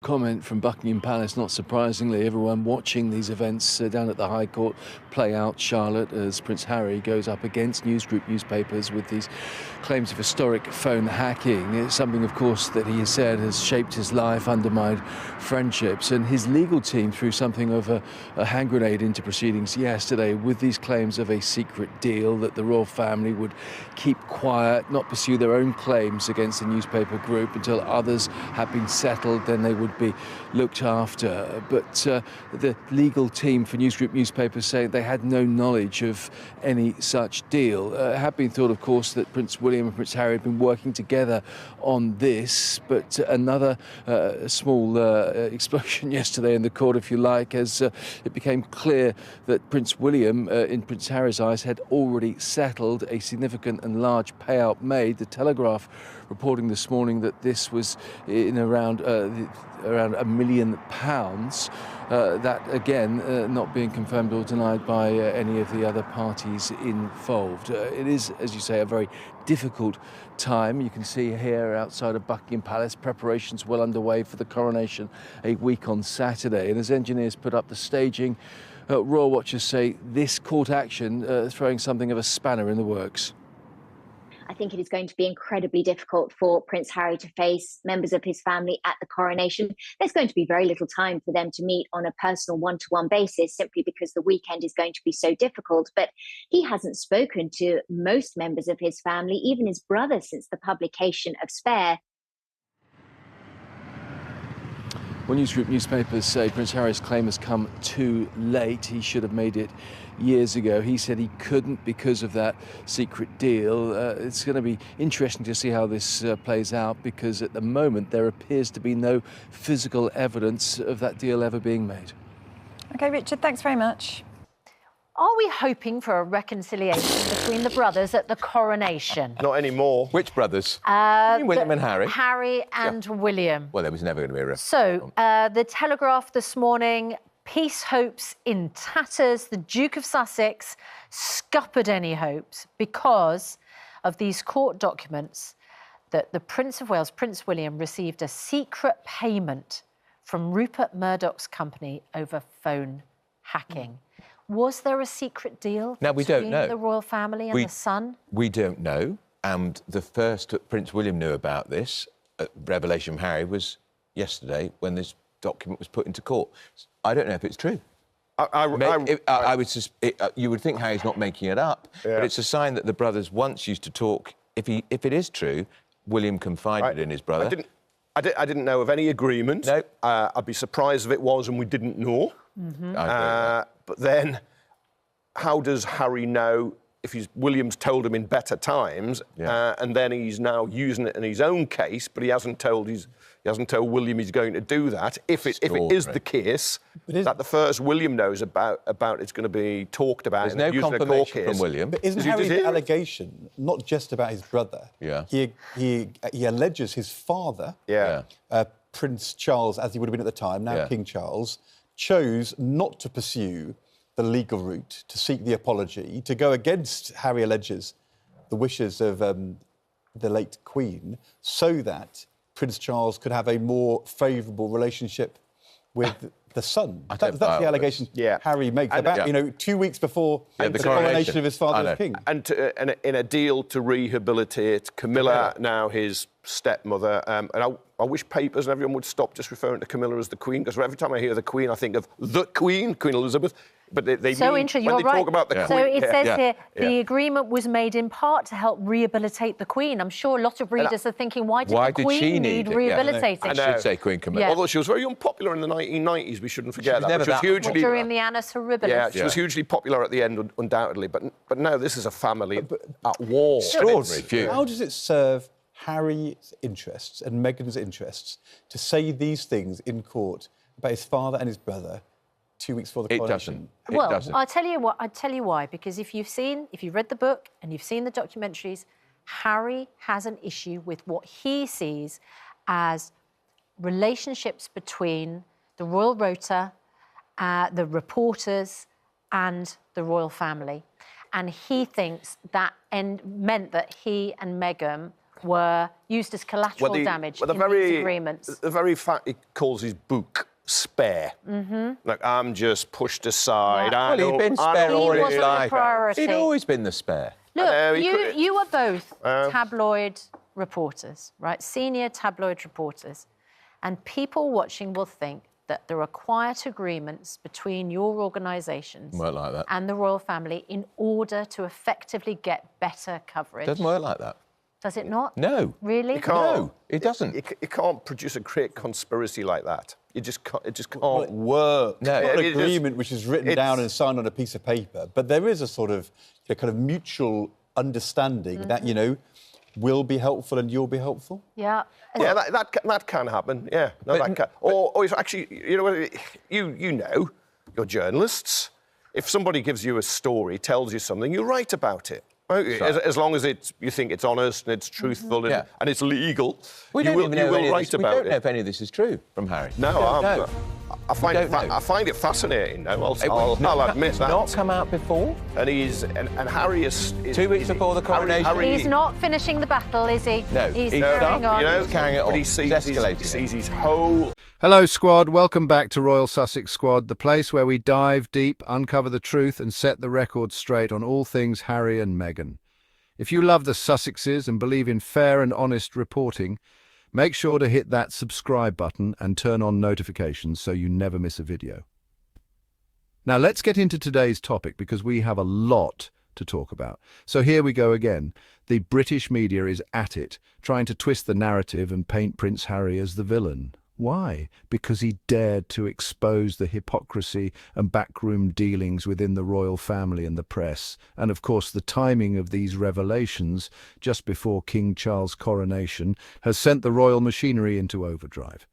Comment from Buckingham Palace, not surprisingly. Everyone watching these events down at the High Court play out, Charlotte, as Prince Harry goes up against newspapers with these claims of historic phone hacking. It's something, of course, that he has said has shaped his life, undermined friendships, and his legal team threw something of a hand grenade into proceedings yesterday with these claims of a secret deal that the royal family would keep quiet, not pursue their own claims against the newspaper group until others had been settled, then they would be looked after. But the legal team for Newsgroup newspapers say they had no knowledge of any such deal. It had been thought, of course, that Prince William and Prince Harry had been working together on this, but another small explosion yesterday in the court, if you like, as it became clear that Prince William, in Prince Harry's eyes, had already settled a significant and large payout made. The Telegraph reporting this morning that this was in around £1 million. That, again, not being confirmed or denied by any of the other parties involved. It is, as you say, a very difficult time. You can see here outside of Buckingham Palace, preparations well underway for the coronation a week on Saturday. And as engineers put up the staging, royal watchers say this court action throwing something of a spanner in the works. I think it is going to be incredibly difficult for Prince Harry to face members of his family at the coronation. There's going to be very little time for them to meet on a personal one-to-one basis, simply because the weekend is going to be so difficult. But he hasn't spoken to most members of his family, even his brother, since the publication of Spare. Well, Newsgroup newspapers say Prince Harry's claim has come too late. He should have made it years ago. He said he couldn't because of that secret deal. It's going to be interesting to see how this plays out, because at the moment there appears to be no physical evidence of that deal ever being made. OK, Richard, thanks very much. Are we hoping for a reconciliation between the brothers at the coronation? Not anymore. Which brothers? William and Harry. Harry and William. Well, there was never going to be a reconciliation. So, the Telegraph this morning, peace hopes in tatters. The Duke of Sussex scuppered any hopes because of these court documents that the Prince of Wales, Prince William, received a secret payment from Rupert Murdoch's company over phone hacking. Was there a secret deal between the royal family and the son? We don't know. And the first that Prince William knew about this, revelation from Harry, was yesterday when this document was put into court. I don't know if it's true. You would think Harry's not making it up, but it's a sign that the brothers once used to talk. If it is true, William confided in his brother. I didn't know of any agreement. No. I'd be surprised if it was and we didn't know. Mm-hmm. But then, how does Harry know if William's told him in better times, and then he's now using it in his own case, but he hasn't told William he's going to do that? If it is the case that the first William knows about it's going to be talked about, there's no confirmation from William. But isn't Harry's allegation not just about his brother? Yeah. He alleges his father, Prince Charles, as he would have been at the time, now King Charles, chose not to pursue the legal route, to seek the apology, to go against, Harry alleges, the wishes of the late Queen, so that Prince Charles could have a more favourable relationship with the son. That's the allegation Harry makes. About 2 weeks before the coronation of his father as king. And in a deal to rehabilitate Camilla, now his stepmother. And I wish papers and everyone would stop just referring to Camilla as the Queen, because every time I hear the Queen, I think of the Queen, Queen Elizabeth. But they so mean, interesting. when You're they right. talk about the Queen... So it says here, the agreement was made in part to help rehabilitate the Queen. I'm sure a lot of readers are thinking, why did the Queen need rehabilitating? I should say Queen Camilla. Although she was very unpopular in the 1990s, we shouldn't forget that. Which was hugely... During the Annus Horribilis. Yeah, she was hugely popular at the end, undoubtedly. But now this is a family at war. Extraordinary. How does it serve Harry's interests and Meghan's interests to say these things in court about his father and his brother 2 weeks before the coronation? It doesn't. I'll tell you what. I'll tell you why. Because if you've read the book and you've seen the documentaries, Harry has an issue with what he sees as relationships between the royal rota, the reporters, and the royal family, and he thinks that meant that he and Meghan were used as collateral damage in these agreements. The very fact he calls his book spare. Like, I'm just pushed aside. Well, he'd been spare all his life. Priority. He'd always been the spare. Look, you are both tabloid reporters, right? Senior tabloid reporters. And people watching will think that there are quiet agreements between your organisations and the royal family in order to effectively get better coverage. It doesn't work like that. Does it not? No. Really? No, it doesn't. You can't produce a great conspiracy like that. It just can't work. No, it's not an agreement which is written down and signed on a piece of paper, but there is a sort of kind of mutual understanding that, you know, will be helpful and you'll be helpful. Yeah. Yeah, that can happen. Yeah, no, that can. Or if actually, you know, you're journalists. If somebody gives you a story, tells you something, you write about it. Right? As long as you think it's honest and it's truthful and it's legal, you will write about it. We don't know if any of this is true from Harry. No, I find it fascinating. I'll admit that. Not come out before. And Harry is 2 weeks before the coronation. He's not finishing the battle, is he? No, he's carrying on. You know, he's carrying it on. But he sees his whole. Hello, squad. Welcome back to Royal Sussex Squad, the place where we dive deep, uncover the truth, and set the record straight on all things Harry and Meghan. If you love the Sussexes and believe in fair and honest reporting, make sure to hit that subscribe button and turn on notifications so you never miss a video. Now let's get into today's topic because we have a lot to talk about. So here we go again. The British media is at it, trying to twist the narrative and paint Prince Harry as the villain. Why? Because he dared to expose the hypocrisy and backroom dealings within the royal family and the press, and of course the timing of these revelations just before King Charles' coronation has sent the royal machinery into overdrive.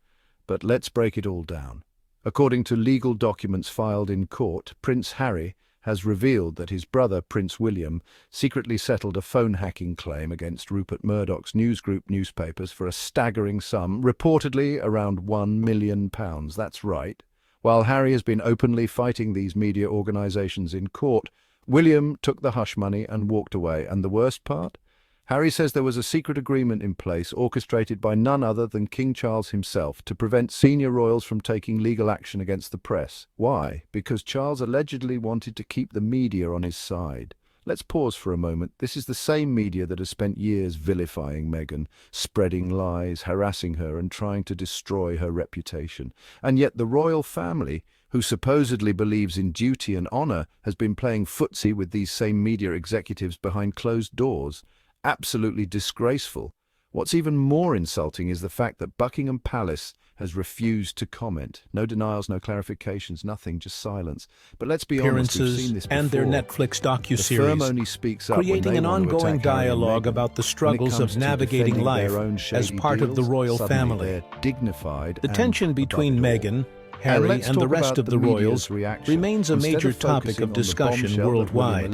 But let's break it all down. According to legal documents filed in court, Prince Harry has revealed that his brother, Prince William, secretly settled a phone hacking claim against Rupert Murdoch's news group newspapers for a staggering sum, reportedly around £1 million. That's right. While Harry has been openly fighting these media organisations in court, William took the hush money and walked away. And the worst part? Harry says there was a secret agreement in place orchestrated by none other than King Charles himself to prevent senior royals from taking legal action against the press. Why? Because Charles allegedly wanted to keep the media on his side. Let's pause for a moment. This is the same media that has spent years vilifying Meghan, spreading lies, harassing her and trying to destroy her reputation. And yet the royal family, who supposedly believes in duty and honour, has been playing footsie with these same media executives behind closed doors. Absolutely disgraceful. What's even more insulting is the fact that Buckingham Palace has refused to comment. No denials, no clarifications, nothing, just silence. But let's be honest, we've seen this before. And their Netflix docuseries, the firm only speaks up creating an ongoing dialogue about the struggles of navigating life as part of the royal family. Dignified. The tension between Meghan, Harry and the rest of the royals remains a major topic of discussion worldwide.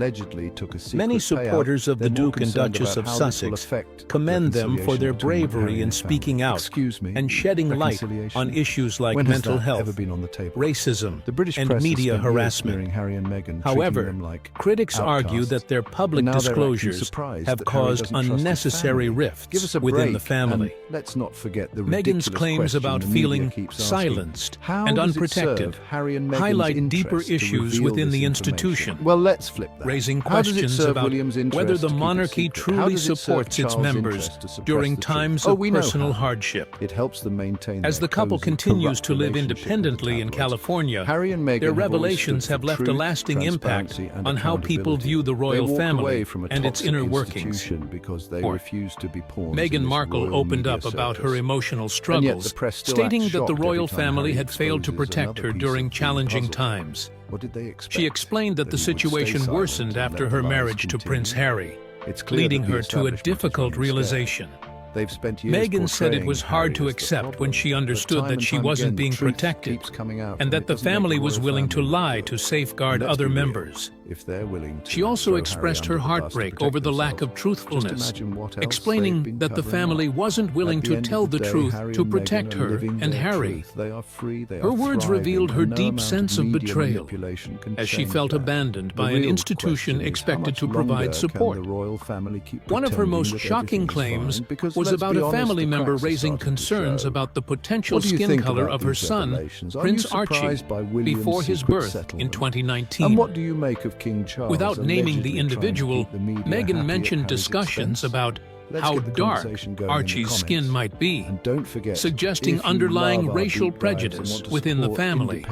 Many supporters of the Duke and Duchess of Sussex commend them for their bravery in speaking out and shedding light on issues like mental health, racism, and media harassment. However, critics argue that their public disclosures have caused unnecessary rifts within the family. Meghan's claims about feeling silenced and unprotected highlight deeper issues within the institution, well, let's flip that. raising questions about whether the monarchy truly supports its members during times of personal hardship. It helps them maintain as the couple continues to live independently in California, Harry and Meghan their revelations have left a lasting impact on how people view the royal family and its inner workings. Meghan Markle opened up about her emotional struggles, stating that the royal family had failed to protect her during challenging times. She explained that the situation worsened after her marriage to Prince Harry, leading her to a difficult realization. Meghan said it was hard to accept when she understood that she wasn't being protected and that the family was willing to lie to safeguard other members. if they're willing to. She also expressed her heartbreak over the lack of truthfulness, explaining that the family wasn't willing to tell the truth to protect her and Harry. Her words revealed her deep sense of betrayal, as she felt abandoned by an institution expected to provide support. One of her most shocking claims was about a family member raising concerns about the potential skin color of her son, Prince Archie, before his birth in 2019. And what do you make of King Charles? Without naming the individual, Meghan mentioned discussions about how dark Archie's skin might be, and don't forget, suggesting underlying racial prejudice within the family.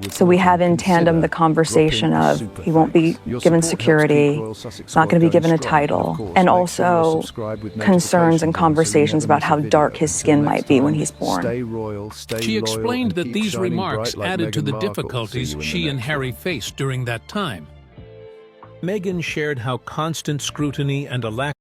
So we have in tandem the conversation of he won't be given security, he's not going to be given a title, and also concerns and conversations about how dark his skin might be when he's born. She explained that these remarks added to the difficulties she and Harry faced during that time. Meghan shared how constant scrutiny and a lack